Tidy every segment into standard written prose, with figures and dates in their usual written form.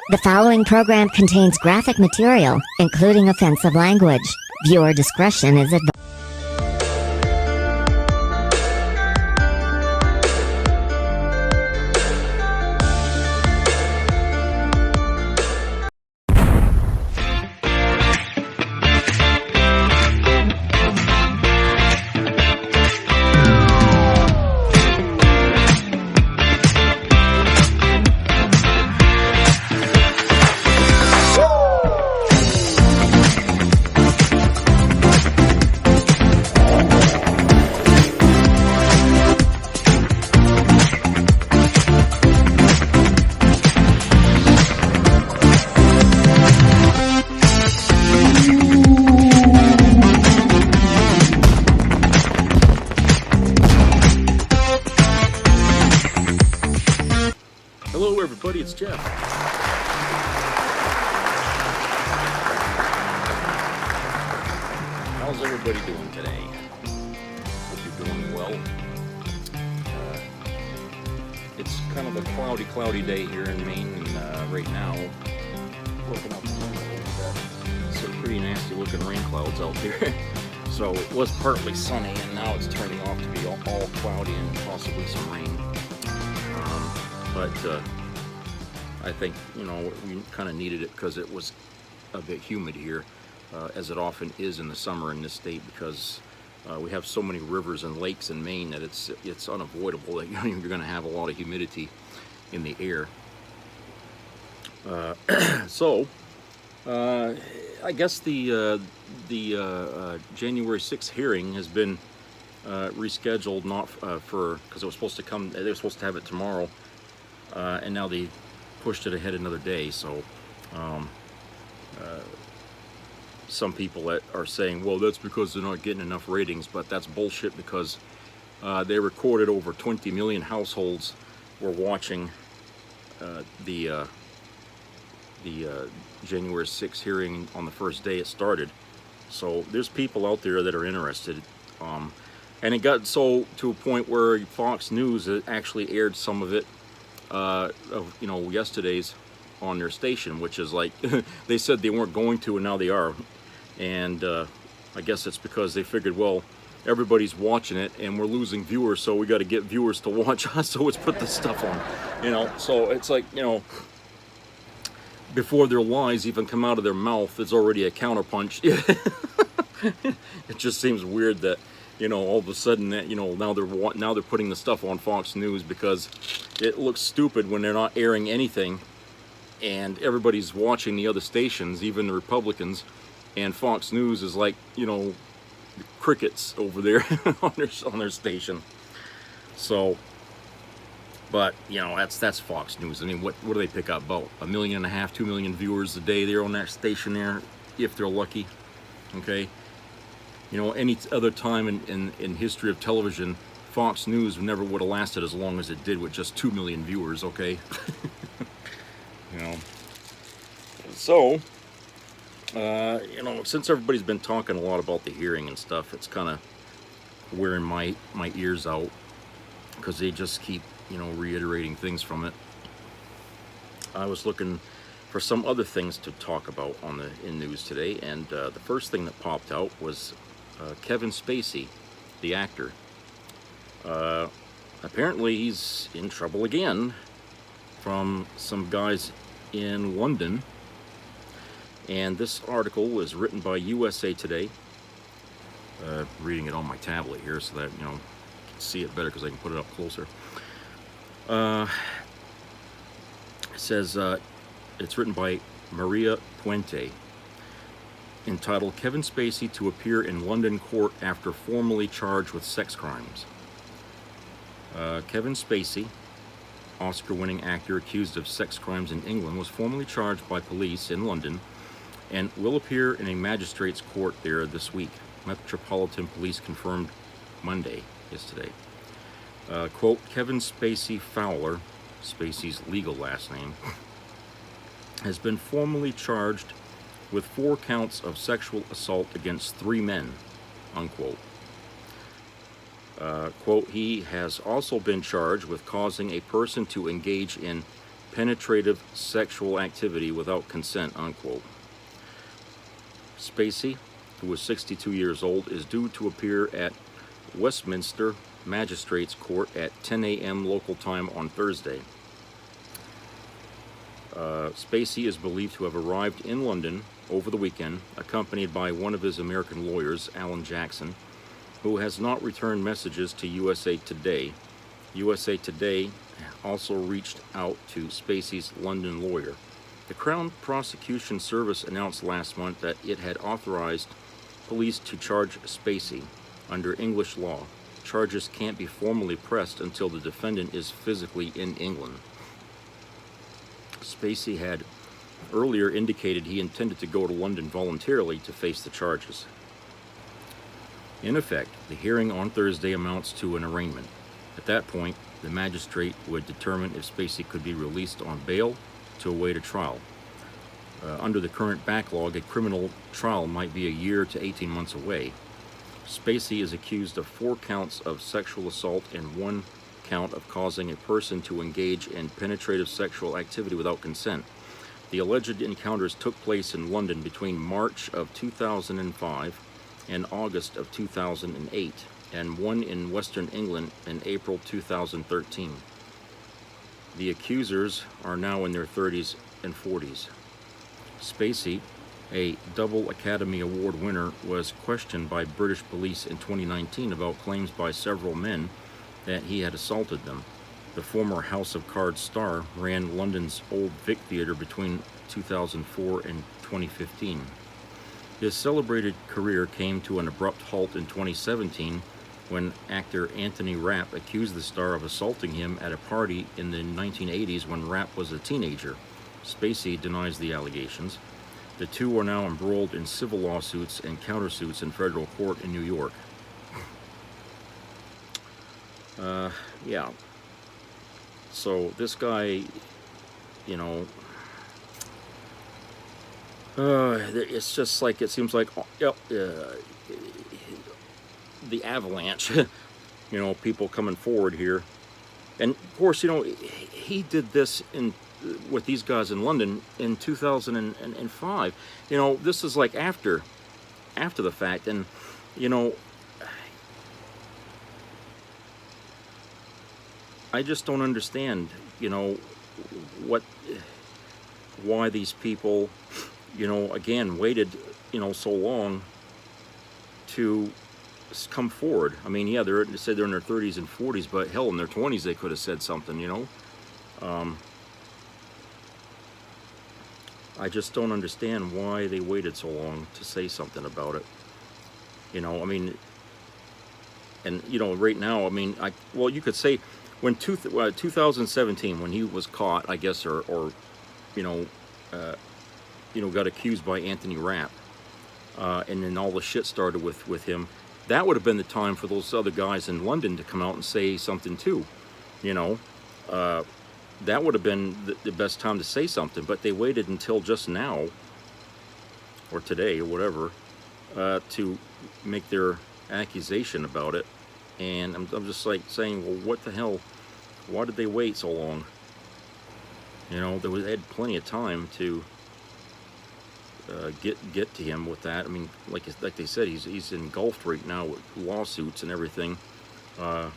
The following program contains graphic material, including offensive language. Viewer discretion is advised. Hello everybody, it's Jeff. How's everybody doing today? Hope you're doing well. It's kind of a cloudy day here in Maine right now. Looking up the window, some pretty nasty looking rain clouds out there. So it was partly sunny and now it's turning off to be all cloudy and possibly some rain. But I think, you know, we kind of needed it because it was a bit humid here, as it often is in the summer in this state, because we have so many rivers and lakes in Maine that it's unavoidable that you're going to have a lot of humidity in the air. So I guess the January 6th hearing has been rescheduled, not because it was supposed to come. They were supposed to have it tomorrow. And now they pushed it ahead another day, so some people that are saying, well, that's because they're not getting enough ratings, but that's bullshit, because they recorded over 20 million households were watching the January 6th hearing on the first day it started. So there's people out there that are interested. And it got so to a point where Fox News actually aired some of it, you know, yesterday's on their station, which is like they said they weren't going to, and now they are. And I guess it's because they figured, well, everybody's watching it and we're losing viewers, so we got to get viewers to watch us, so let's put this stuff on, you know. So it's like, you know, before their lies even come out of their mouth, there's already a counterpunch. It just seems weird that, you know, all of a sudden that, you know, now they're putting the stuff on Fox News because it looks stupid when they're not airing anything and everybody's watching the other stations, even the Republicans, and Fox News is like, you know, crickets over there on their station. So, but you know, that's Fox News. I mean, what do they pick up? About 1.5 million, 2 million viewers a day there on that station there, if they're lucky. Okay. You know, any other time in history of television, Fox News never would have lasted as long as it did with just 2 million viewers, okay? You know. So, you know, since everybody's been talking a lot about the hearing and stuff, it's kind of wearing my ears out, because they just keep, you know, reiterating things from it. I was looking for some other things to talk about in news today, and the first thing that popped out was Kevin Spacey, the actor. Apparently he's in trouble again from some guys in London, and this article was written by USA Today. Reading it on my tablet here so that, you know, I can see it better because I can put it up closer. It says it's written by Maria Puente, entitled Kevin Spacey to appear in London court after formally charged with sex crimes. Kevin Spacey, Oscar-winning actor accused of sex crimes in England, was formally charged by police in London and will appear in a magistrate's court there this week. Metropolitan Police confirmed Monday, yesterday. Quote, Kevin Spacey Fowler, Spacey's legal last name, has been formally charged with 4 counts of sexual assault against 3 men, unquote. Quote, he has also been charged with causing a person to engage in penetrative sexual activity without consent, unquote. Spacey, who was 62 years old, is due to appear at Westminster Magistrates Court at 10 a.m. local time on Thursday. Spacey is believed to have arrived in London over the weekend, accompanied by one of his American lawyers, Alan Jackson, who has not returned messages to USA Today. USA Today also reached out to Spacey's London lawyer. The Crown Prosecution Service announced last month that it had authorized police to charge Spacey. Under English law, charges can't be formally pressed until the defendant is physically in England. Spacey had earlier indicated he intended to go to London voluntarily to face the charges. In effect, the hearing on Thursday amounts to an arraignment. At that point, the magistrate would determine if Spacey could be released on bail to await a trial. Under the current backlog, a criminal trial might be a year to 18 months away. Spacey is accused of 4 counts of sexual assault and 1 count of causing a person to engage in penetrative sexual activity without consent. The alleged encounters took place in London between March of 2005 and August of 2008, and one in Western England in April 2013. The accusers are now in their 30s and 40s. Spacey, a double Academy Award winner, was questioned by British police in 2019 about claims by several men that he had assaulted them. The former House of Cards star ran London's Old Vic Theatre between 2004 and 2015. His celebrated career came to an abrupt halt in 2017 when actor Anthony Rapp accused the star of assaulting him at a party in the 1980s when Rapp was a teenager. Spacey denies the allegations. The two are now embroiled in civil lawsuits and countersuits in federal court in New York. Yeah. So this guy, you know, it's just like, it seems like the avalanche, you know, people coming forward here. And of course, you know, he did this with these guys in London in 2005. You know, this is like after the fact. And, you know, I just don't understand, you know, why these people, you know, again, waited, you know, so long to come forward. I mean, yeah, they said they're in their 30s and 40s, but hell, in their 20s they could have said something, you know. I just don't understand why they waited so long to say something about it. You know, I mean, and, you know, right now, I mean, well, you could say when 2017, when he was caught, I guess, or you know, got accused by Anthony Rapp, and then all the shit started with him. That would have been the time for those other guys in London to come out and say something too, you know. That would have been the best time to say something, but they waited until just now, or today, or whatever, to make their accusation about it. And I'm just like saying, well, what the hell? Why did they wait so long? You know, they had plenty of time to get to him with that. I mean, like they said, he's engulfed right now with lawsuits and everything. I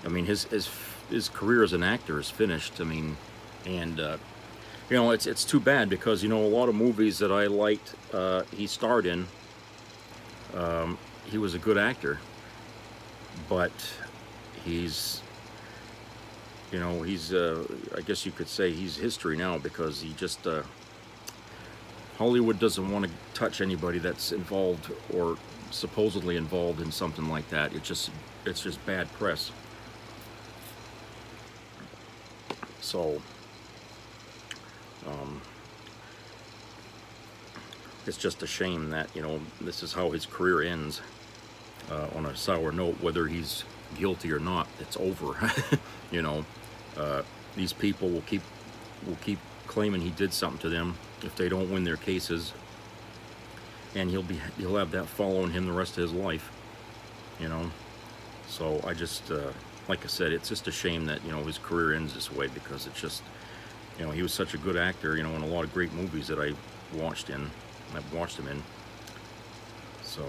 mean, his career as an actor is finished. I mean, and you know, it's too bad because, you know, a lot of movies that I liked, he starred in. He was a good actor, but he's, you know, he's I guess you could say he's history now because he just Hollywood doesn't want to touch anybody that's involved or supposedly involved in something like that. It's just bad press. So it's just a shame that, you know, this is how his career ends, on a sour note. Whether he's guilty or not, it's over. You know, these people will keep claiming he did something to them if they don't win their cases, and he'll have that following him the rest of his life, you know. So I just like I said, it's just a shame that, you know, his career ends this way, because it's just, He was such a good actor, in a lot of great movies that I've watched him in. So,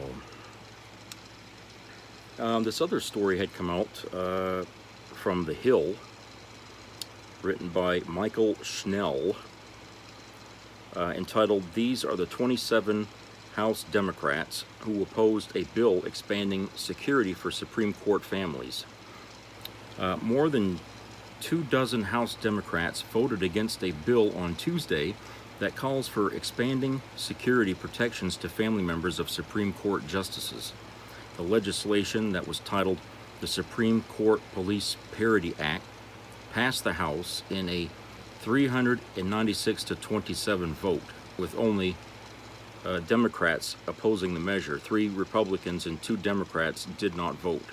this other story had come out from The Hill, written by Michael Schnell, entitled, "These are the 27 House Democrats who opposed a bill expanding security for Supreme Court families." More than 24 House Democrats voted against a bill on Tuesday that calls for expanding security protections to family members of Supreme Court justices. The legislation, that was titled the Supreme Court Police Parity Act, passed the House in a 396-27 vote, with only Democrats opposing the measure. 3 Republicans and 2 Democrats did not vote.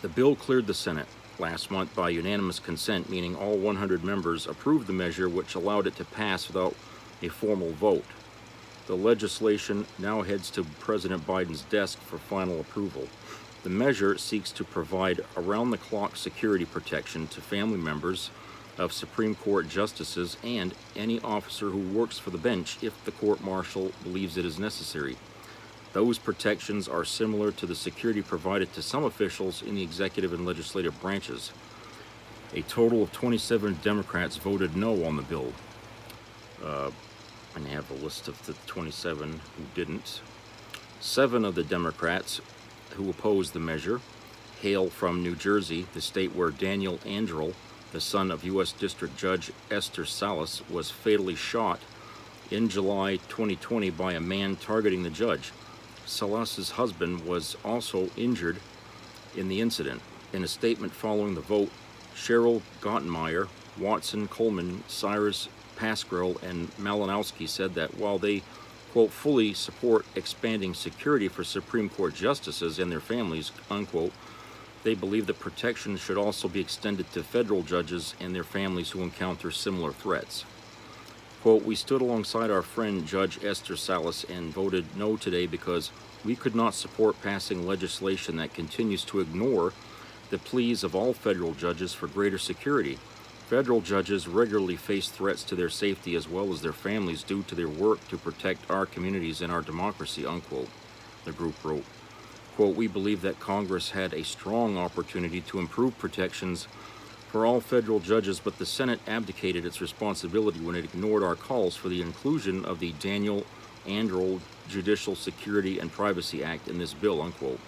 The bill cleared the Senate last month by unanimous consent, meaning all 100 members approved the measure, which allowed it to pass without a formal vote. The legislation now heads to President Biden's desk for final approval. The measure seeks to provide around-the-clock security protection to family members of Supreme Court justices and any officer who works for the bench if the court-martial believes it is necessary. Those protections are similar to the security provided to some officials in the executive and legislative branches. A total of 27 Democrats voted no on the bill. And I have a list of the 27 who didn't. 7 of the Democrats who opposed the measure hail from New Jersey, the state where Daniel Andrel, the son of U.S. District Judge Esther Salas, was fatally shot in July 2020 by a man targeting the judge. Salas's husband was also injured in the incident. In a statement following the vote, Cheryl Gottenmeier, Watson, Coleman, Cyrus, Pascrell, and Malinowski said that while they, quote, fully support expanding security for Supreme Court justices and their families, unquote, they believe that protection should also be extended to federal judges and their families who encounter similar threats. Quote, "We stood alongside our friend Judge Esther Salas and voted no today because we could not support passing legislation that continues to ignore the pleas of all federal judges for greater security. Federal judges regularly face threats to their safety as well as their families due to their work to protect our communities and our democracy," unquote, the group wrote. Quote, "We believe that Congress had a strong opportunity to improve protections for all federal judges, but the Senate abdicated its responsibility when it ignored our calls for the inclusion of the Daniel Andrel Judicial Security and Privacy Act in this bill," unquote.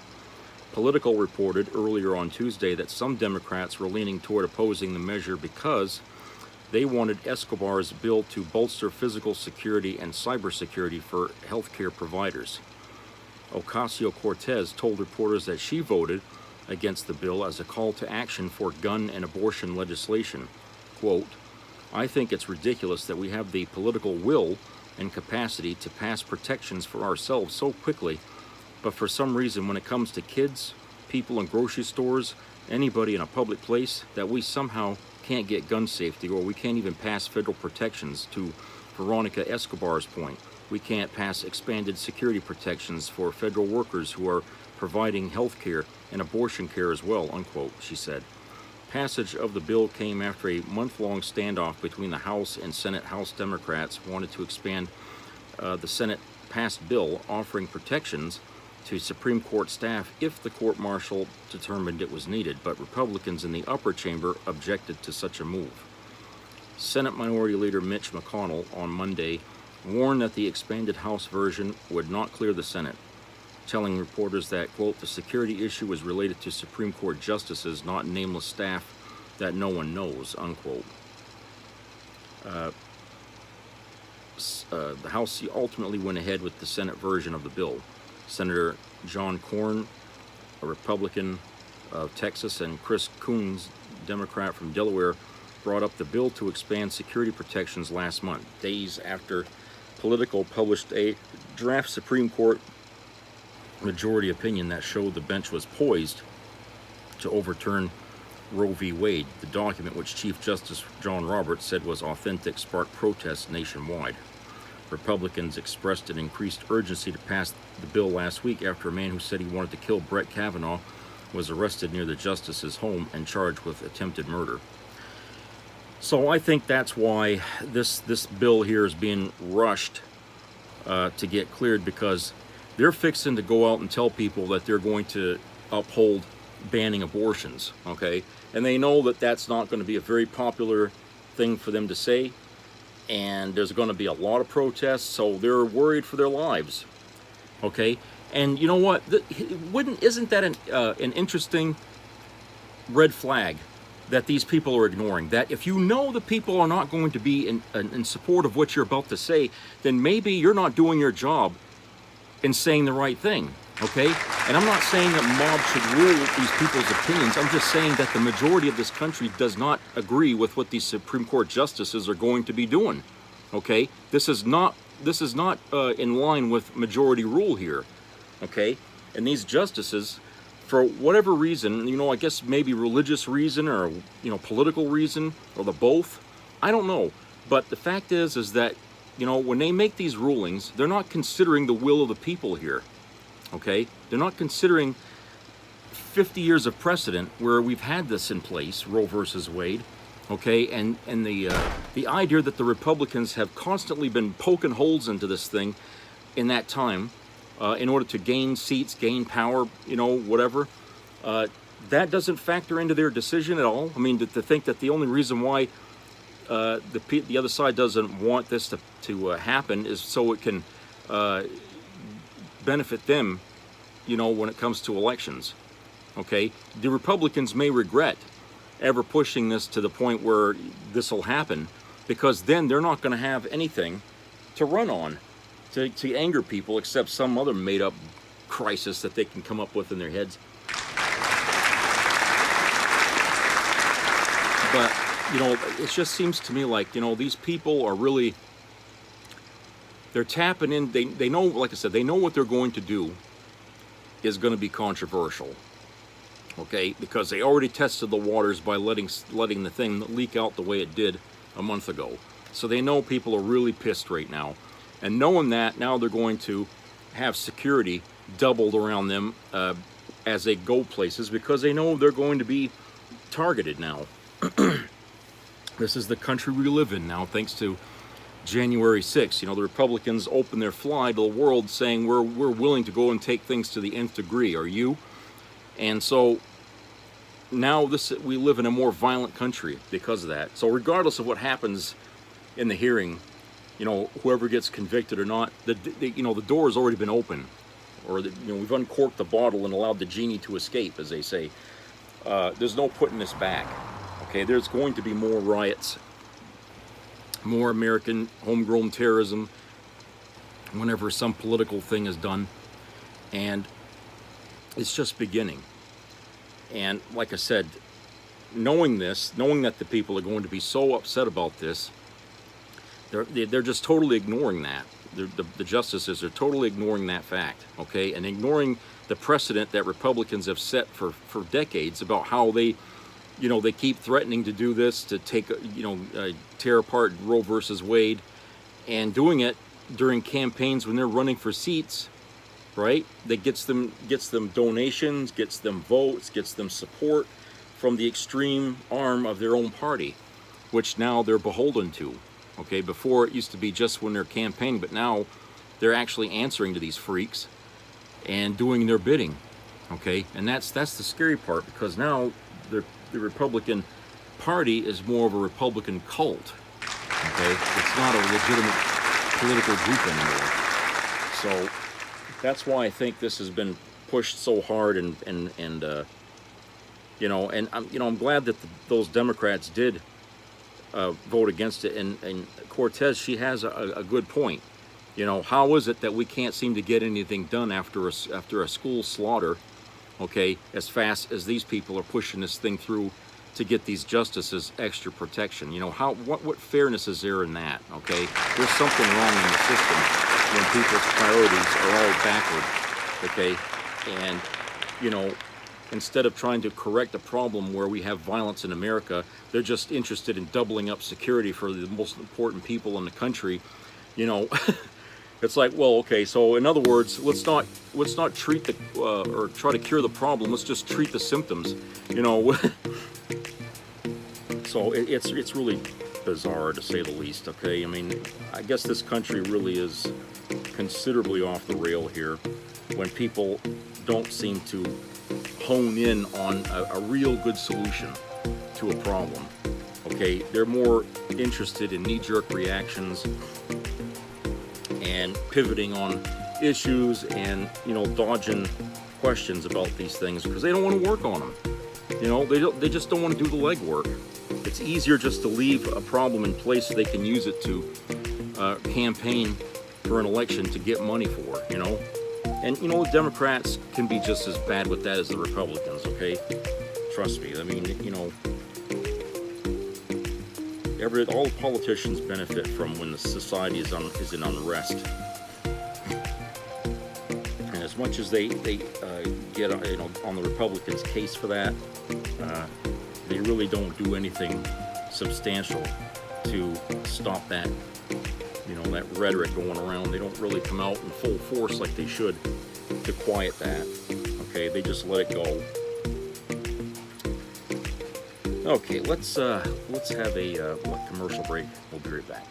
Politico reported earlier on Tuesday that some Democrats were leaning toward opposing the measure because they wanted Escobar's bill to bolster physical security and cybersecurity for healthcare providers. Ocasio-Cortez told reporters that she voted against the bill as a call to action for gun and abortion legislation. Quote, "I think it's ridiculous that we have the political will and capacity to pass protections for ourselves so quickly, but for some reason when it comes to kids, people in grocery stores, anybody in a public place, that we somehow can't get gun safety, or we can't even pass federal protections. To Veronica Escobar's point, we can't pass expanded security protections for federal workers who are providing health care and abortion care as well," unquote, she said. Passage of the bill came after a month-long standoff between the House and Senate. House Democrats wanted to expand the Senate-passed bill offering protections to Supreme Court staff if the court-martial determined it was needed, but Republicans in the upper chamber objected to such a move. Senate Minority Leader Mitch McConnell on Monday warned that the expanded House version would not clear the Senate, telling reporters that, quote, "the security issue is related to Supreme Court justices, not nameless staff that no one knows," unquote. The House ultimately went ahead with the Senate version of the bill. Senator John Cornyn, a Republican of Texas, and Chris Coons, Democrat from Delaware, brought up the bill to expand security protections last month, days after Politico published a draft Supreme Court majority opinion that showed the bench was poised to overturn Roe v. Wade. The document, which Chief Justice John Roberts said was authentic, sparked protests nationwide. Republicans expressed an increased urgency to pass the bill last week after a man who said he wanted to kill Brett Kavanaugh was arrested near the justice's home and charged with attempted murder. So I think that's why this bill here is being rushed to get cleared, because they're fixing to go out and tell people that they're going to uphold banning abortions, okay? And they know that that's not going to be a very popular thing for them to say, and there's going to be a lot of protests, so they're worried for their lives, okay? And you know what? Isn't that an interesting red flag that these people are ignoring? That if you know the people are not going to be in support of what you're about to say, then maybe you're not doing your job in saying the right thing, okay? And I'm not saying that mobs should rule these people's opinions. I'm just saying that the majority of this country does not agree with what these Supreme Court justices are going to be doing, okay? This is not in line with majority rule here, okay? And these justices, for whatever reason, you know, I guess maybe religious reason or, you know, political reason or the both, I don't know. But the fact is that, you know, when they make these rulings, they're not considering the will of the people here, okay? They're not considering 50 years of precedent where we've had this in place, Roe versus Wade, okay? And the idea that the Republicans have constantly been poking holes into this thing in that time, in order to gain seats, gain power, you know, whatever, that doesn't factor into their decision at all. I mean, to think that the only reason why the other side doesn't want this to happen is so it can benefit them, you know, when it comes to elections, okay? The Republicans may regret ever pushing this to the point where this will happen, because then they're not going to have anything to run on to anger people except some other made-up crisis that they can come up with in their heads. But, you know, it just seems to me like, you know, these people are really, they're tapping in, they know, like I said, they know what they're going to do is going to be controversial, okay? Because they already tested the waters by letting the thing leak out the way it did a month ago. So they know people are really pissed right now. And knowing that, now they're going to have security doubled around them as they go places, because they know they're going to be targeted now. This is the country we live in now, thanks to January 6th. You know, the Republicans opened their fly to the world saying we're willing to go and take things to the nth degree. Are you? And so now we live in a more violent country because of that. So regardless of what happens in the hearing, you know, whoever gets convicted or not, you know, the door has already been open, or you know, we've uncorked the bottle and allowed the genie to escape, as they say. There's no putting this back. Okay, there's going to be more riots, more American homegrown terrorism whenever some political thing is done, and it's just beginning. And like I said, knowing that the people are going to be so upset about this, they're just totally ignoring that. The justices are totally ignoring that fact, okay, and ignoring the precedent that Republicans have set for decades about how they keep threatening to do this, to take, tear apart Roe versus Wade, and doing it during campaigns when they're running for seats, right? That gets them donations, gets them votes, gets them support from the extreme arm of their own party, which now they're beholden to. Okay, before it used to be just when they're campaigning, but now they're actually answering to these freaks and doing their bidding. Okay, and that's the scary part, because now the Republican Party is more of a Republican cult. Okay, it's not a legitimate political group anymore. So that's why I think this has been pushed so hard, and I'm glad that those Democrats did vote against it. And Cortez, she has a good point. You know, how is it that we can't seem to get anything done after a school slaughter, okay, as fast as these people are pushing this thing through to get these justices extra protection? You know, what fairness is there in that? Okay, there's something wrong in the system when people's priorities are all backward. Okay, and you know, instead of trying to correct a problem where we have violence in America, they're just interested in doubling up security for the most important people in the country. You know, it's like, well, okay, so in other words, let's not treat or try to cure the problem. Let's just treat the symptoms. You know, So it's really bizarre, to say the least. Okay, I mean, I guess this country really is considerably off the rail here when people don't seem to hone in on a real good solution to a problem. Okay, they're more interested in knee-jerk reactions and pivoting on issues and, dodging questions about these things because they don't want to work on them. They just don't want to do the legwork. It's easier just to leave a problem in place so they can use it to campaign for an election to get money for, And, the Democrats can be just as bad with that as the Republicans, okay? Trust me. I mean, all the politicians benefit from when the society is in unrest. And as much as they get on the Republicans' case for that, they really don't do anything substantial to stop that, that rhetoric going around. They don't really come out in full force like they should to quiet that. Okay, they just let it go. Okay, let's have a commercial break. We'll be right back.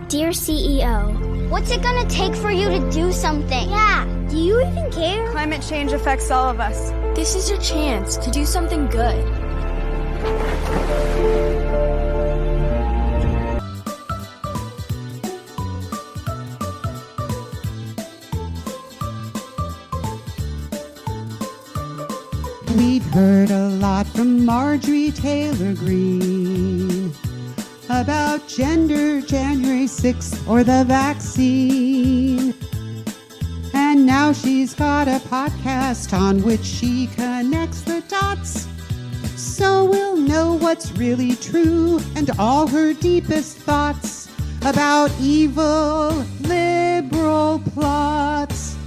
Dear CEO, what's it gonna take for you to do something? Yeah, do you even care? Climate change affects all of us. This is your chance to do something good. We've heard a lot from Marjorie Taylor Greene about gender, January 6th, or the vaccine. And now she's got a podcast on which she connects the dots. So we'll know what's really true and all her deepest thoughts about evil liberal plots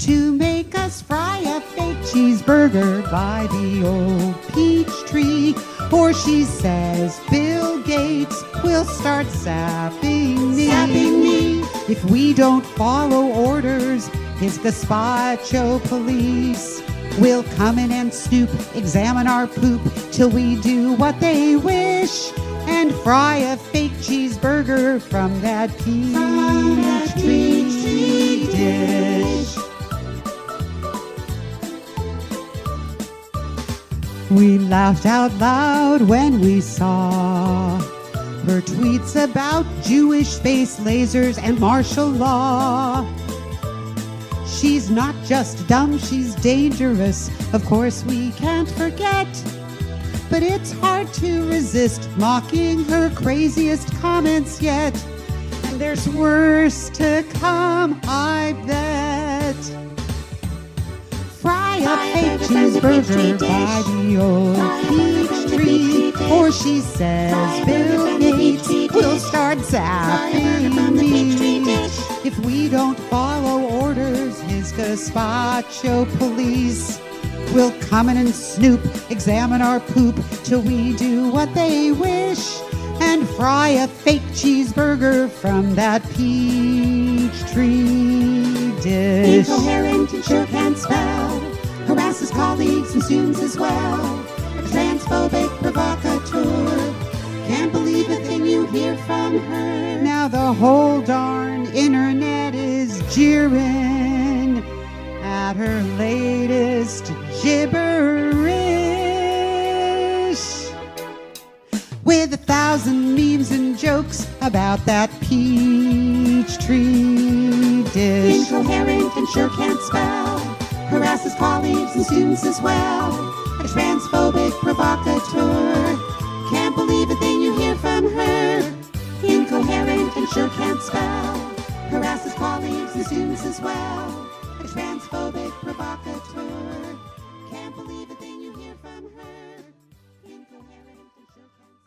to make us fry a fake cheeseburger by the old peach tree. Or she says Bill Gates will start zapping me. If we don't follow orders, his gazpacho police will come in and snoop, examine our poop till we do what they wish, and fry a fake cheeseburger from that peach tree dish. We laughed out loud when we saw her tweets about Jewish space lasers and martial law. She's not just dumb, she's dangerous. Of course we can't forget. But it's hard to resist mocking her craziest comments yet. And there's worse to come, I bet. Fry a fake cheeseburger by the old peach tree. Or she says Bill Gates will start zapping me. If we don't follow orders, his gazpacho police will come in and snoop, examine our poop till we do what they wish, and fry a fake cheeseburger from that peach tree dish. Incoherent and sure can't spell, harasses colleagues and students as well. A transphobic provocateur, can't believe the thing you hear from her. Now the whole darn internet is jeering at her latest gibberish, with 1,000 memes and jokes about that peach tree dish. Incoherent and sure can't spell, harasses colleagues and students as well. A transphobic provocateur, can't believe a thing you hear from her. Incoherent and sure can't spell, harasses colleagues and students as well. A transphobic provocateur, can't believe a thing you hear from her. Incoherent and sure can't spell.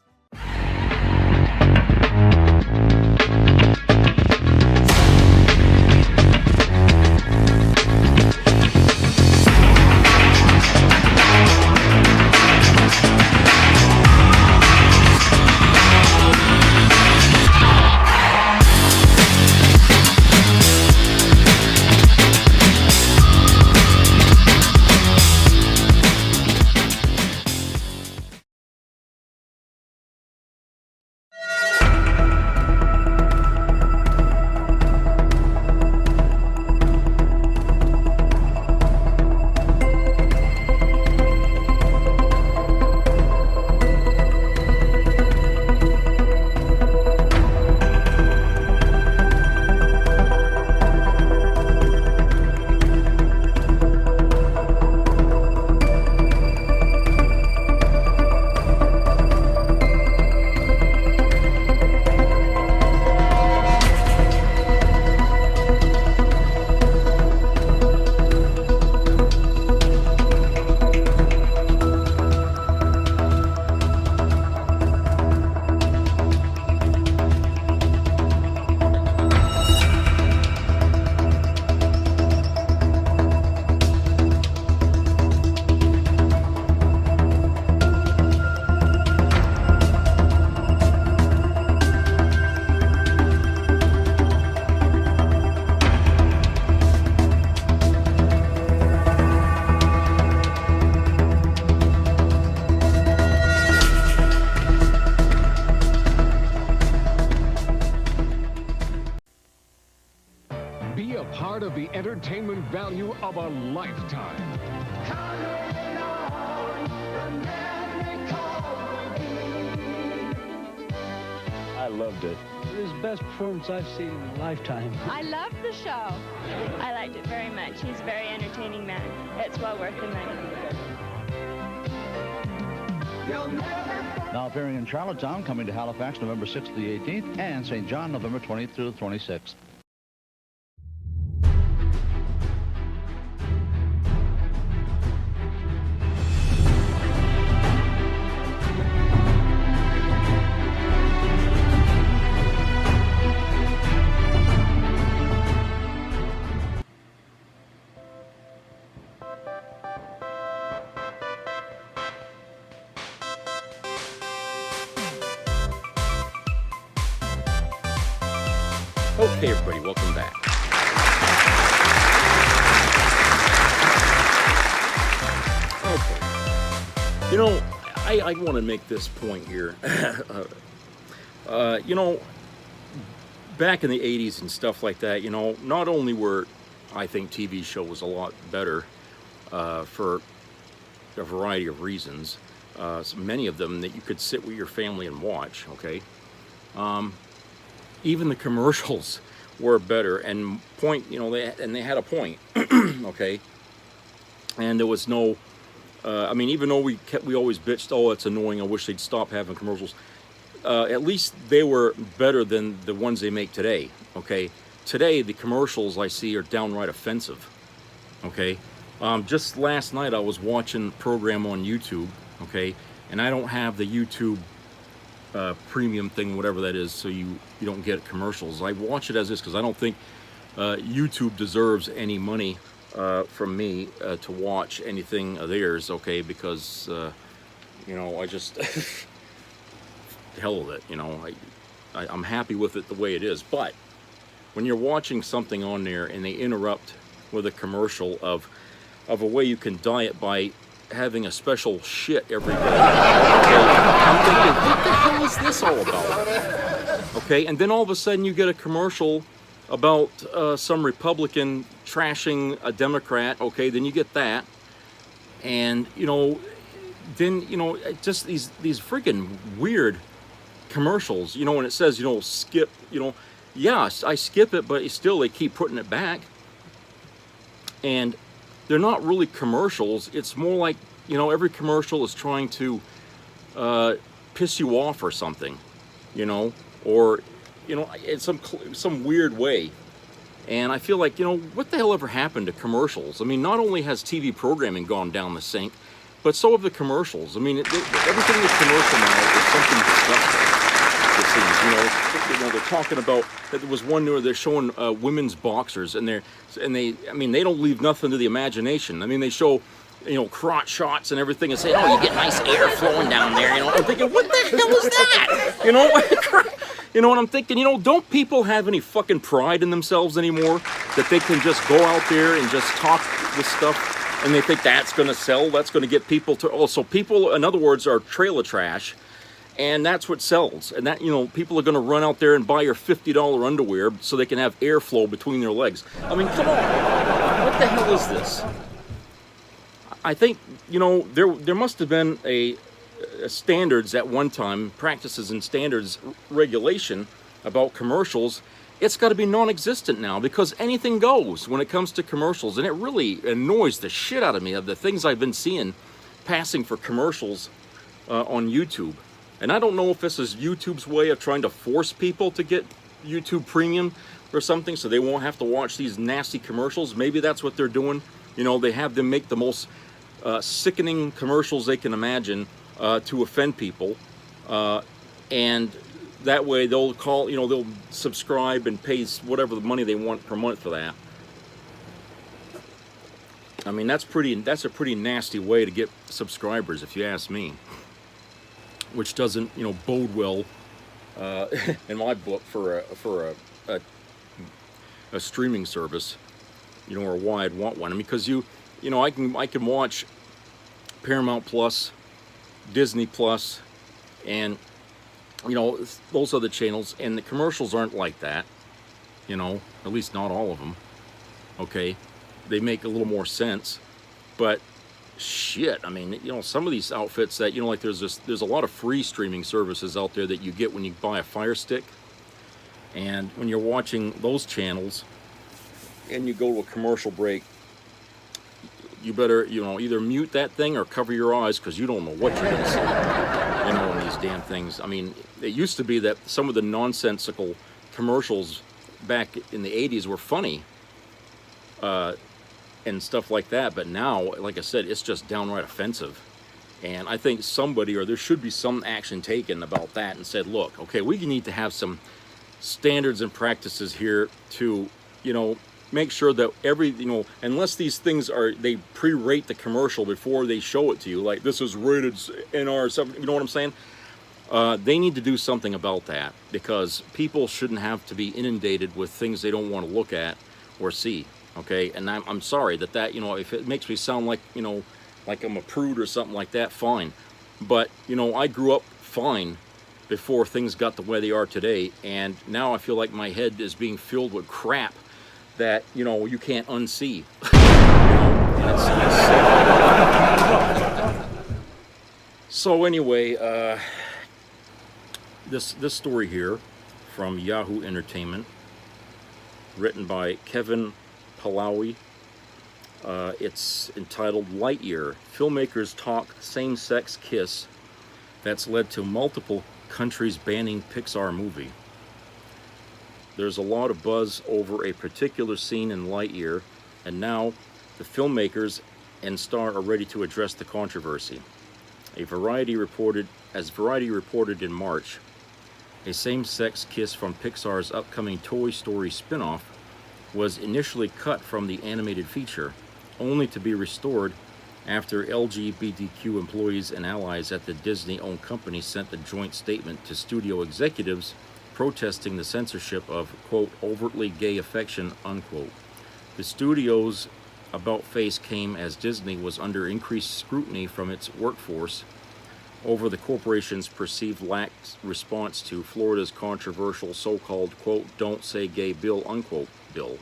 entertainment value of a lifetime. I loved it. It was the best performance I've seen in a lifetime. I loved the show. I liked it very much. He's a very entertaining man. It's well worth the money. Now appearing in Charlottetown, coming to Halifax November 6th to the 18th, and St. John November 20th through the 26th. Okay, everybody, welcome back. Okay. You know, I want to make this point here. You know, back in the 80s and stuff like that, you know, not only were, I think, TV shows a lot better for a variety of reasons, so many of them that you could sit with your family and watch, okay? Even the commercials were better, and you know, they had a point, okay? And there was no, I mean, even though we always bitched, oh, it's annoying, I wish they'd stop having commercials. At least they were better than the ones they make today, okay? Today, the commercials I see are downright offensive, okay? Just last night, I was watching a program on YouTube, okay? And I don't have the YouTube premium thing, whatever that is, so you don't get commercials. I watch it as is because I don't think YouTube deserves any money from me to watch anything of theirs, okay? Because you know, I just hell with it, you know. I'm happy with it the way it is. But when you're watching something on there and they interrupt with a commercial of a way you can diet by having a special shit every day, I'm thinking, what the hell is this all about? Okay, and then all of a sudden you get a commercial about some Republican trashing a Democrat. Okay, then you get that, and you know, then you know, just these freaking weird commercials. You know, when it says, you know, skip, you know, yeah, I skip it, but still they keep putting it back, and they're not really commercials. It's more like, you know, every commercial is trying to piss you off or something, you know, or, you know, in some weird way. And I feel like, you know, what the hell ever happened to commercials? I mean, not only has TV programming gone down the sink, but so have the commercials. I mean, everything is commercial now is something disgusting. It seems, you know, they're talking about, there was one where they're showing women's boxers, and they, I mean, they don't leave nothing to the imagination. I mean, they show, you know, crotch shots and everything, and say, oh, you get nice air flowing down there, you know. I'm thinking, what the hell is that? You know, you know what I'm thinking? You know, don't people have any fucking pride in themselves anymore, that they can just go out there and just talk this stuff, and they think that's going to sell, that's going to get people to, oh, so people, in other words, are trailer trash. And that's what sells. And that, you know, people are going to run out there and buy your $50 underwear so they can have airflow between their legs. I mean, come on. What the hell is this? I think, you know, there must have been a standards at one time, practices and standards regulation about commercials. It's got to be non-existent now, because anything goes when it comes to commercials. And it really annoys the shit out of me, of the things I've been seeing passing for commercials on YouTube. And I don't know if this is YouTube's way of trying to force people to get YouTube Premium or something, so they won't have to watch these nasty commercials. Maybe that's what they're doing. You know, they have them make the most sickening commercials they can imagine to offend people. And that way they'll call, you know, they'll subscribe and pay whatever the money they want per month for that. I mean, that's a pretty nasty way to get subscribers, if you ask me. Which doesn't, you know, bode well in my book for a streaming service, you know, or why I'd want one. I mean, because you know, I can watch Paramount Plus, Disney Plus, and you know, those other channels, and the commercials aren't like that, you know, at least not all of them. Okay, they make a little more sense. But shit, I mean, you know, some of these outfits that, you know, like there's a lot of free streaming services out there that you get when you buy a Fire Stick. And when you're watching those channels and you go to a commercial break, you better, you know, either mute that thing or cover your eyes, because you don't know what you're going to see, you know, in these damn things. I mean, it used to be that some of the nonsensical commercials back in the 80s were funny and stuff like that, but now, like I said, it's just downright offensive. And I think somebody, or there should be some action taken about that, and said, look, okay, we need to have some standards and practices here to, you know, make sure that you know, unless these things are, they pre-rate the commercial before they show it to you, like this is rated NR something, you know what I'm saying? They need to do something about that, because people shouldn't have to be inundated with things they don't want to look at or see, okay? And I'm sorry that, you know, if it makes me sound like, you know, like I'm a prude or something like that, fine. But, you know, I grew up fine before things got the way they are today, and now I feel like my head is being filled with crap that, you know, you can't unsee. You know, so anyway, this story here from Yahoo Entertainment, written by Kevin Pahlawi. It's entitled Lightyear, Filmmakers Talk Same-Sex Kiss That's Led to Multiple Countries Banning Pixar Movie. There's a lot of buzz over a particular scene in Lightyear, and now the filmmakers and star are ready to address the controversy. As Variety reported in March, a same-sex kiss from Pixar's upcoming Toy Story spin-off was initially cut from the animated feature, only to be restored after LGBTQ employees and allies at the Disney-owned company sent a joint statement to studio executives protesting the censorship of, quote, overtly gay affection, unquote. The studio's about-face came as Disney was under increased scrutiny from its workforce over the corporation's perceived lax response to Florida's controversial so-called, quote, don't say gay bill, unquote, bill.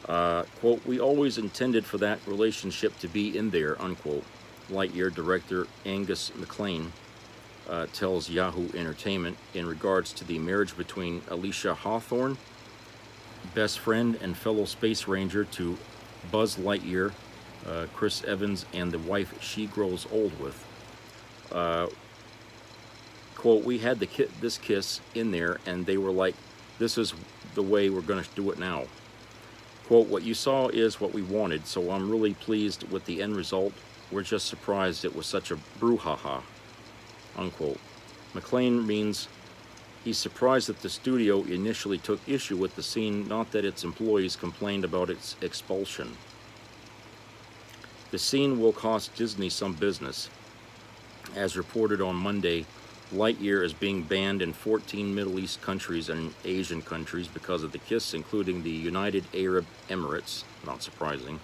Quote, we always intended for that relationship to be in there, unquote. Lightyear director Angus MacLane tells Yahoo Entertainment in regards to the marriage between Alicia Hawthorne, best friend and fellow space ranger to Buzz Lightyear, Chris Evans, and the wife she grows old with. Quote, we had this kiss in there, and they were like, this is the way we're going to do it now. Quote, what you saw is what we wanted, so I'm really pleased with the end result. We're just surprised it was such a brouhaha, unquote. MacLane means he's surprised that the studio initially took issue with the scene, not that its employees complained about its expulsion. The scene will cost Disney some business. As reported on Monday, Lightyear is being banned in 14 Middle East countries and Asian countries because of the kiss, including the United Arab Emirates, not surprising,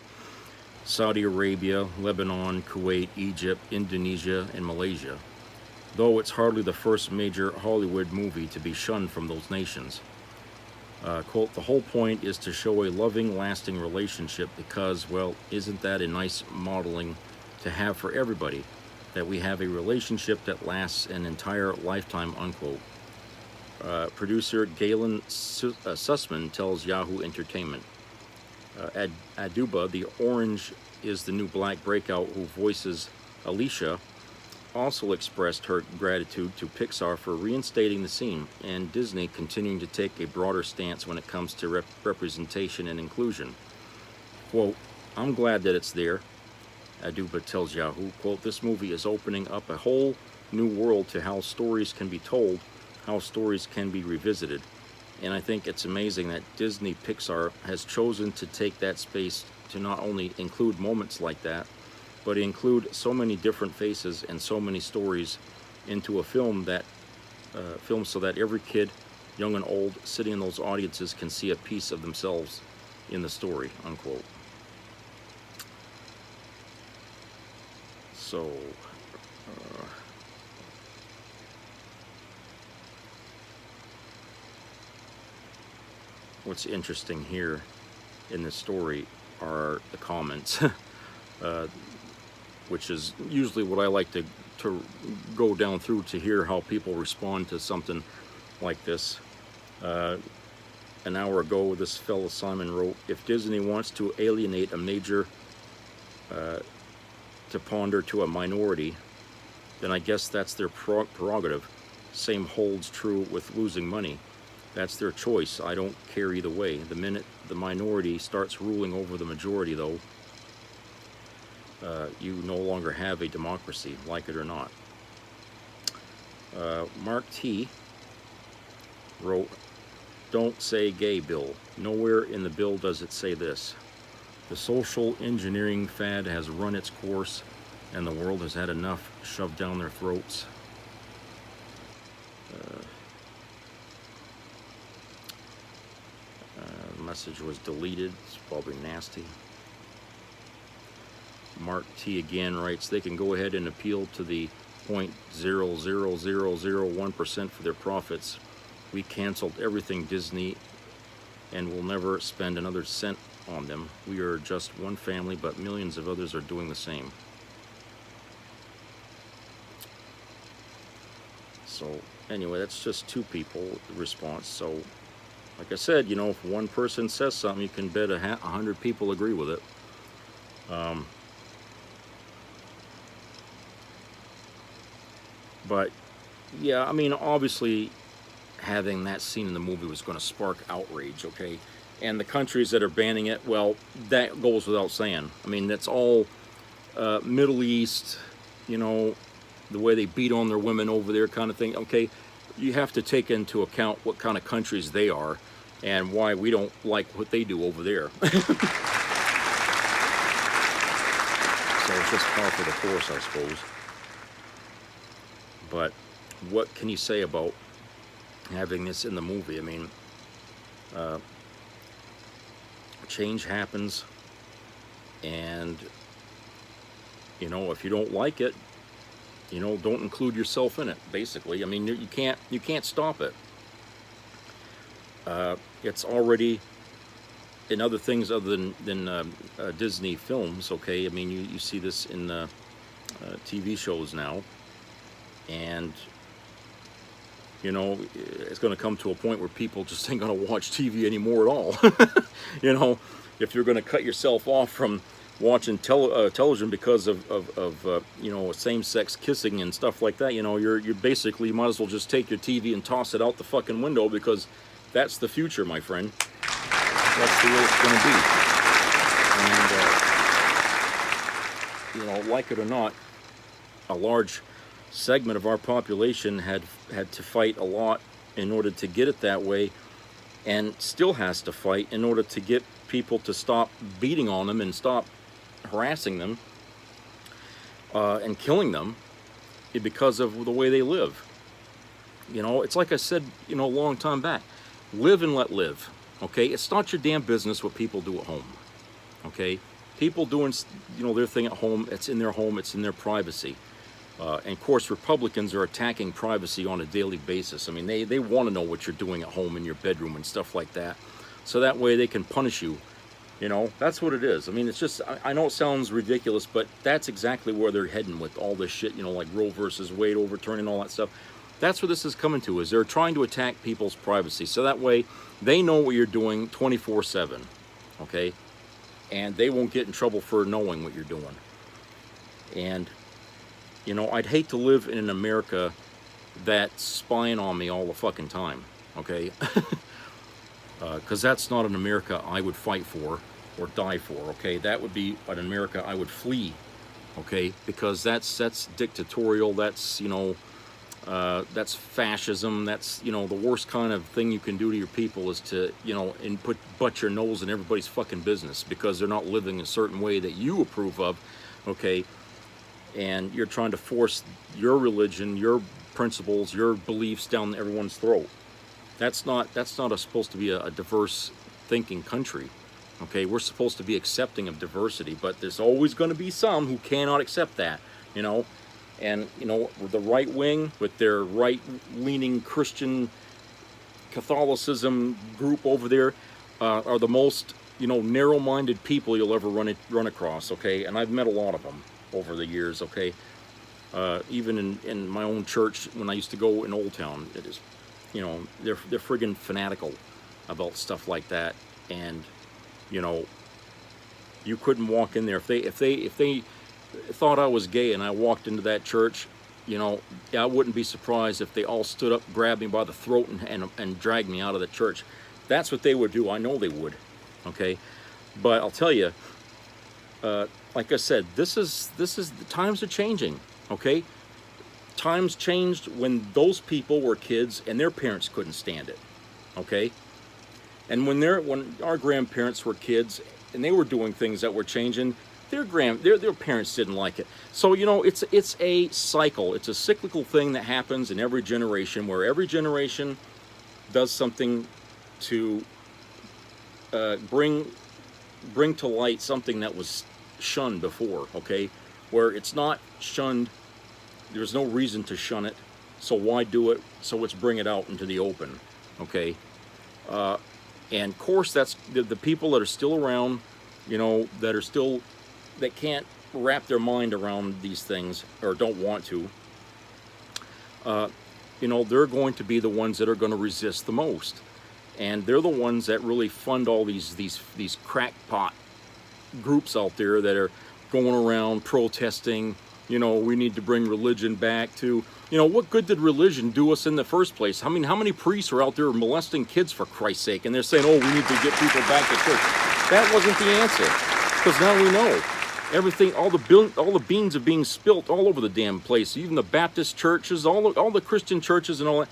Saudi Arabia, Lebanon, Kuwait, Egypt, Indonesia, and Malaysia, though it's hardly the first major Hollywood movie to be shunned from those nations. Quote, the whole point is to show a loving, lasting relationship because, well, isn't that a nice modeling to have for everybody? That we have a relationship that lasts an entire lifetime, unquote. Producer Galen Sussman tells Yahoo Entertainment. Aduba, the orange is the new black breakout who voices Alicia, also expressed her gratitude to Pixar for reinstating the scene, and Disney continuing to take a broader stance when it comes to representation and inclusion. Quote, I'm glad that it's there. Aduba tells Yahoo, quote, this movie is opening up a whole new world to how stories can be told, how stories can be revisited. And I think it's amazing that Disney Pixar has chosen to take that space to not only include moments like that, but include so many different faces and so many stories into a film that so that every kid, young and old, sitting in those audiences can see a piece of themselves in the story, unquote. So, what's interesting here in this story, are the comments, which is usually what I like to go down through to hear how people respond to something like this. An hour ago, this fellow Simon wrote, if Disney wants to alienate a major to ponder to a minority, then I guess that's their prerogative. Same holds true with losing money. That's their choice. I don't care either way. The minute the minority starts ruling over the majority, though, you no longer have a democracy, like it or not. Mark T. wrote, don't say gay bill. Nowhere in the bill does it say this. The social engineering fad has run its course, and the world has had enough shoved down their throats. The message was deleted. It's probably nasty. Mark T again writes, they can go ahead and appeal to the 0.00001% for their profits. We canceled everything Disney and will never spend another cent on them. We are just one family, but millions of others are doing the same. So anyway, that's just two people response. So like I said, you know, if one person says something, you can bet 100 people agree with it. But yeah, I mean, obviously having that scene in the movie was going to spark outrage, okay? And the countries that are banning it, well, that goes without saying. I mean, that's all Middle East, you know, the way they beat on their women over there kind of thing, okay? You have to take into account what kind of countries they are and why we don't like what they do over there. So it's just par for the course, I suppose. But what can you say about having this in the movie? I mean, change happens, and you know, if you don't like it, you know, don't include yourself in it, basically. I mean, you can't stop it. It's already in other things other than Disney films, okay? I mean, you see this in TV shows now, and you know, it's going to come to a point where people just ain't going to watch TV anymore at all. You know, if you're going to cut yourself off from watching television because of you know, same-sex kissing and stuff like that, you know, you basically might as well just take your TV and toss it out the fucking window, because that's the future, my friend. That's the way it's going to be. And you know, like it or not, a large segment of our population had to fight a lot in order to get it that way, and still has to fight in order to get people to stop beating on them and stop harassing them and killing them because of the way they live. You know, it's like I said, you know, a long time back, live and let live, okay? It's not your damn business what people do at home, okay? People doing, you know, their thing at home, it's in their home, it's in their privacy. And of course, Republicans are attacking privacy on a daily basis. I mean, they want to know what you're doing at home in your bedroom and stuff like that, so that way they can punish you. You know, that's what it is. I mean, it's just, I know it sounds ridiculous, but that's exactly where they're heading with all this shit, you know, like Roe versus Wade overturning all that stuff. That's what this is coming to, is they're trying to attack people's privacy, so that way they know what you're doing 24/7, okay? And they won't get in trouble for knowing what you're doing. And you know, I'd hate to live in an America that's spying on me all the fucking time, okay? Because that's not an America I would fight for or die for, okay? That would be an America I would flee, okay? Because that's dictatorial, that's, you know, that's fascism, that's, you know, the worst kind of thing you can do to your people is to, you know, and butt your nose in everybody's fucking business because they're not living a certain way that you approve of, okay? And you're trying to force your religion, your principles, your beliefs down everyone's throat. That's not supposed to be a diverse thinking country, okay? We're supposed to be accepting of diversity, but there's always going to be some who cannot accept that, you know? And, you know, the right wing with their right-leaning Christian Catholicism group over there are the most, narrow-minded people you'll ever run across, okay? And I've met a lot of them over the years, okay? Even in my own church, when I used to go in Old Town, it is, they're friggin' fanatical about stuff like that. And, you couldn't walk in there. If they thought I was gay and I walked into that church, I wouldn't be surprised if they all stood up, grabbed me by the throat, and dragged me out of the church. That's what they would do. I know they would, okay? But I'll tell you, like I said, this is the times are changing, okay? Times changed when those people were kids and their parents couldn't stand it, okay? And when our grandparents were kids and they were doing things that were changing, their parents didn't like it. So it's a cycle. It's a cyclical thing that happens in every generation, where every generation does something to bring to light something that was shunned before, okay? Where it's not shunned, there's no reason to shun it, so why do it? So let's bring it out into the open, okay? And of course, that's the people that are still around, that can't wrap their mind around these things, or don't want to, they're going to be the ones that are going to resist the most. And they're the ones that really fund all these crackpot groups out there that are going around protesting, we need to bring religion back to, what good did religion do us in the first place? I mean, how many priests are out there molesting kids, for Christ's sake? And they're saying, oh, we need to get people back to church. That wasn't the answer, because now we know. Everything, all the beans are being spilt all over the damn place. Even the Baptist churches, all the Christian churches and all that,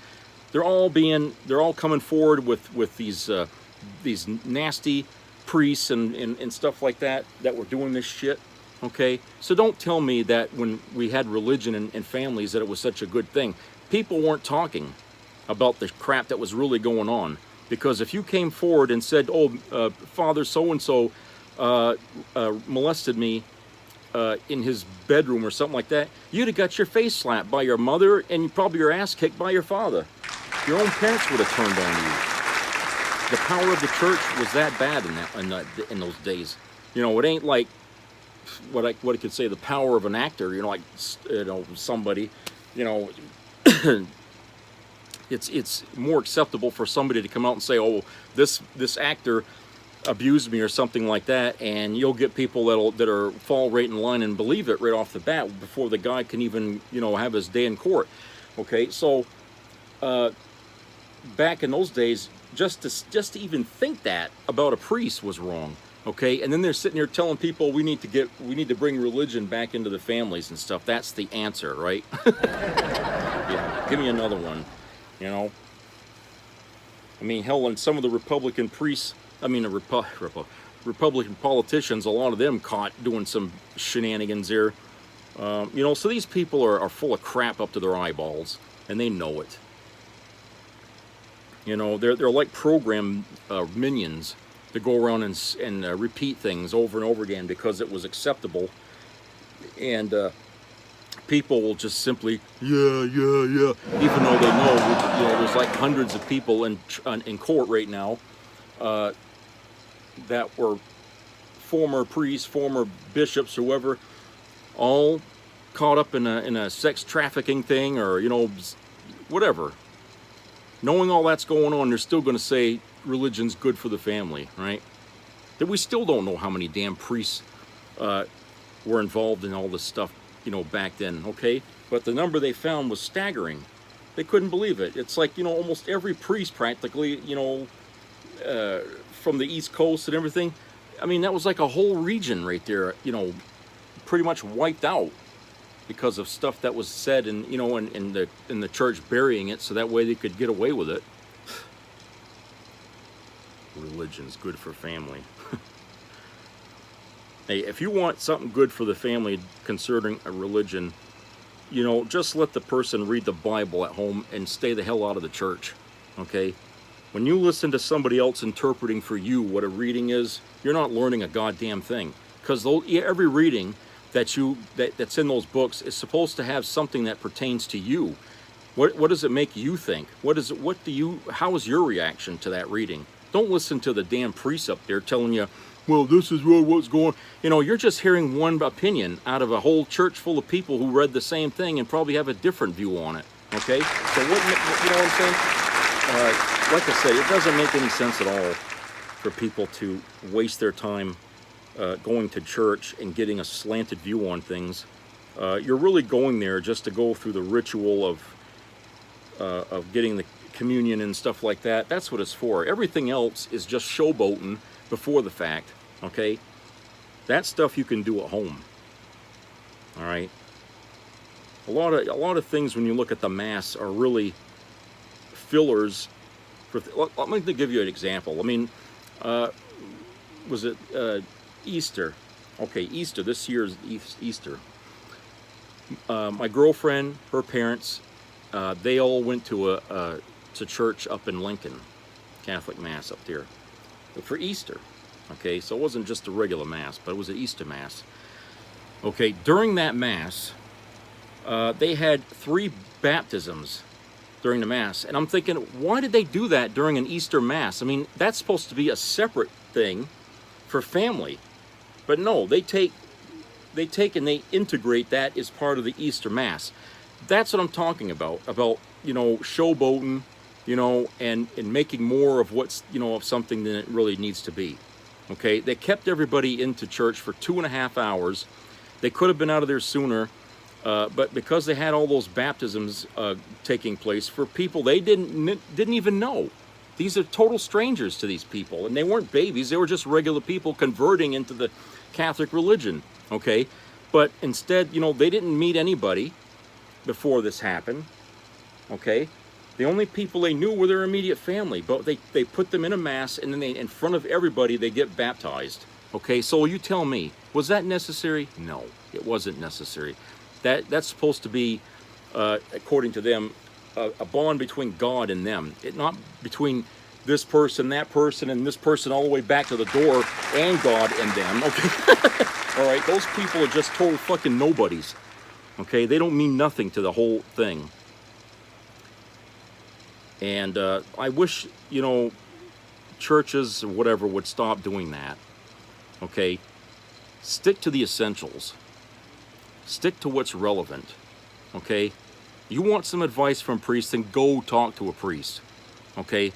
they're all coming forward with these nasty priests and stuff like that were doing this shit. Okay, so don't tell me that when we had religion and families that it was such a good thing. People weren't talking about the crap that was really going on, because if you came forward and said, oh, Father so-and-so molested me in his bedroom or something like that, you'd have got your face slapped by your mother and probably your ass kicked by your father. Your own parents would have turned on you. The power of the church was that bad in those days. It ain't like what I could say, the power of an actor. Somebody. It's more acceptable for somebody to come out and say, oh, this actor abused me or something like that, and you'll get people that fall right in line and believe it right off the bat before the guy can even have his day in court. Okay, so back in those days, just to even think that about a priest was wrong. Okay, and then they're sitting here telling people we need to bring religion back into the families and stuff. That's the answer, right? Yeah, give me another one. I mean, hell, and some of the Republican priests, Republican politicians, a lot of them caught doing some shenanigans there. So these people are full of crap up to their eyeballs, and they know it. They're like program minions to go around and repeat things over and over again because it was acceptable, and people will just simply yeah, even though they know there's like hundreds of people in court right now that were former priests, former bishops, whoever, all caught up in a sex trafficking thing, or whatever. Knowing all that's going on, they're still going to say religion's good for the family, right? That we still don't know how many damn priests were involved in all this stuff, back then, okay? But the number they found was staggering. They couldn't believe it. It's like, almost every priest practically, from the East Coast and everything. I mean, that was like a whole region right there, pretty much wiped out because of stuff that was said in the church burying it so that way they could get away with it. Religion's good for family. Hey, if you want something good for the family concerning a religion, just let the person read the Bible at home and stay the hell out of the church, okay? When you listen to somebody else interpreting for you what a reading is, you're not learning a goddamn thing. Because every reading that's in those books is supposed to have something that pertains to you. What does it make you think? How is your reaction to that reading? Don't listen to the damn priest up there telling you, well, this is what's going. You know, you're just hearing one opinion out of a whole church full of people who read the same thing and probably have a different view on it. Okay, so what you know what I'm saying? Like I said, it doesn't make any sense at all for people to waste their time going to church and getting a slanted view on things. You're really going there just to go through the ritual of getting the communion and stuff like that. That's what it's for. Everything else is just showboating before the fact. Okay, that stuff you can do at home. All right. A lot of things when you look at the Mass are really fillers. Let me give you an example. I mean, was it Easter? Okay, Easter. This year's Easter. My girlfriend, her parents, they all went to to church up in Lincoln, Catholic Mass up there, for Easter. Okay, so it wasn't just a regular Mass, but it was an Easter Mass. Okay, during that Mass, they had 3 baptisms during the Mass, and I'm thinking, why did they do that during an Easter Mass? I mean, that's supposed to be a separate thing for family, but no, they take and they integrate that as part of the Easter Mass. That's what I'm talking about, you know, showboating, you know, and making more of what's, you know, of something than it really needs to be. Okay, they kept everybody into church for 2.5 hours. They could have been out of there sooner, but because they had all those baptisms taking place for people they didn't even know. These are total strangers to these people, and they weren't babies. They were just regular people converting into the Catholic religion. Okay, but instead, you know, they didn't meet anybody before this happened. Okay, the only people they knew were their immediate family, but they put them in a Mass, and then in front of everybody, they get baptized. Okay, so you tell me, was that necessary? No, it wasn't necessary. That's supposed to be, according to them, a bond between God and them. Not between this person, that person, and this person all the way back to the door, and God and them. Okay, all right, those people are just total fucking nobodies. Okay, they don't mean nothing to the whole thing. And I wish, you know, churches or whatever would stop doing that. Okay, stick to the essentials. Stick to what's relevant. Okay, you want some advice from priests, then go talk to a priest. Okay,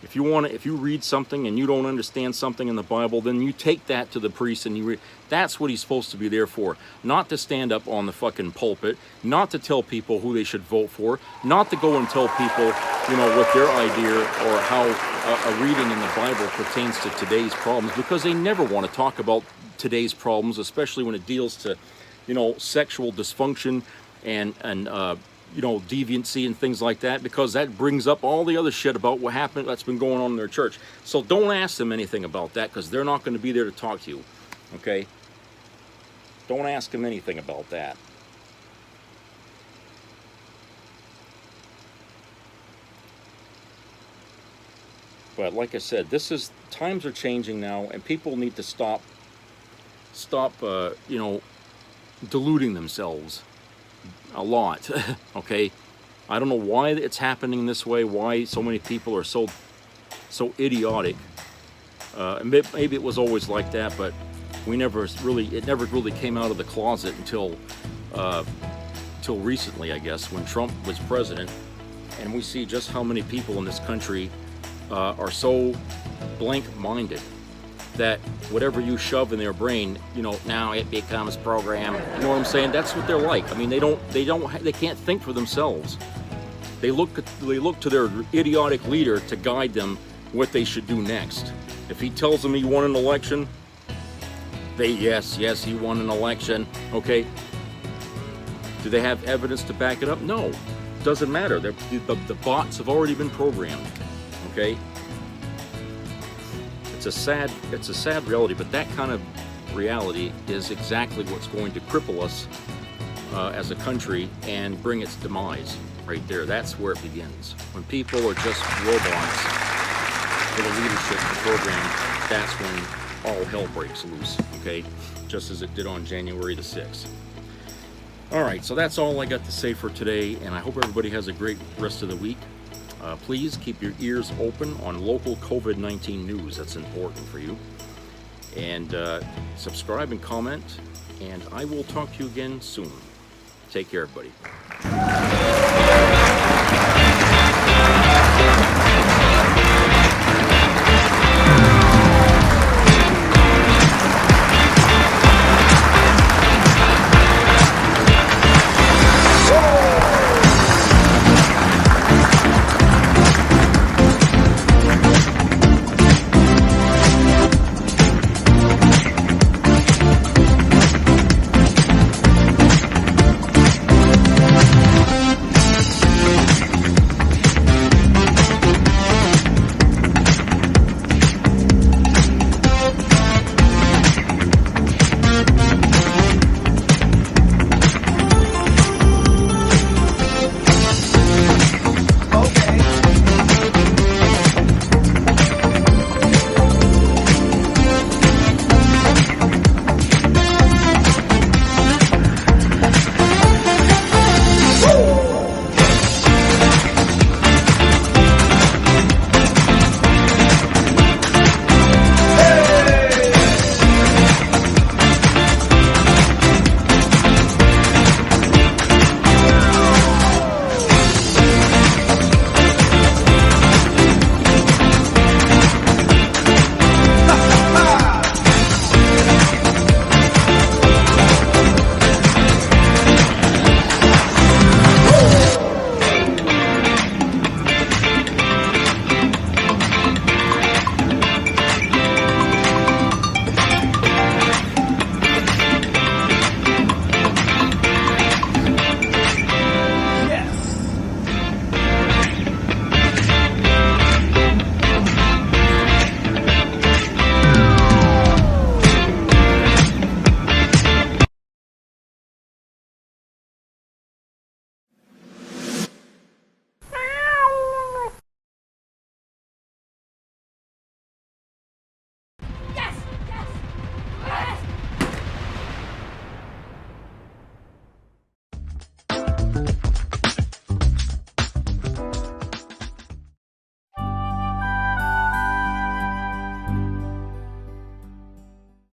if you read something and you don't understand something in the Bible, then you take that to the priest and you read. That's what he's supposed to be there for. Not to stand up on the fucking pulpit, not to tell people who they should vote for, not to go and tell people, you know, what their idea or how a reading in the Bible pertains to today's problems, because they never want to talk about today's problems, especially when it deals to, you know, sexual dysfunction and you know, deviancy and things like that, because that brings up all the other shit about what happened that's been going on in their church. So don't ask them anything about that, because they're not going to be there to talk to you. Okay? Don't ask them anything about that. But like I said, times are changing now, and people need to stop you know, deluding themselves a lot. Okay, I don't know why it's happening this way, why so many people are so idiotic. Maybe it was always like that, but it never really came out of the closet until recently, I guess, when Trump was president. And we see just how many people in this country are so blank-minded that whatever you shove in their brain, you know, now it becomes program. You know what I'm saying? That's what they're like. I mean, they can't think for themselves. They look to their idiotic leader to guide them what they should do next. If he tells them he won an election, yes, he won an election. Okay. Do they have evidence to back it up? No. Doesn't matter. The bots have already been programmed. Okay. It's a sad reality, but that kind of reality is exactly what's going to cripple us as a country and bring its demise right there. That's where it begins. When people are just robots for the leadership of the program, that's when all hell breaks loose, okay? Just as it did on January the 6th. All right, so that's all I got to say for today, and I hope everybody has a great rest of the week. Please keep your ears open on local COVID-19 news. That's important for you. And subscribe and comment, and I will talk to you again soon. Take care, everybody.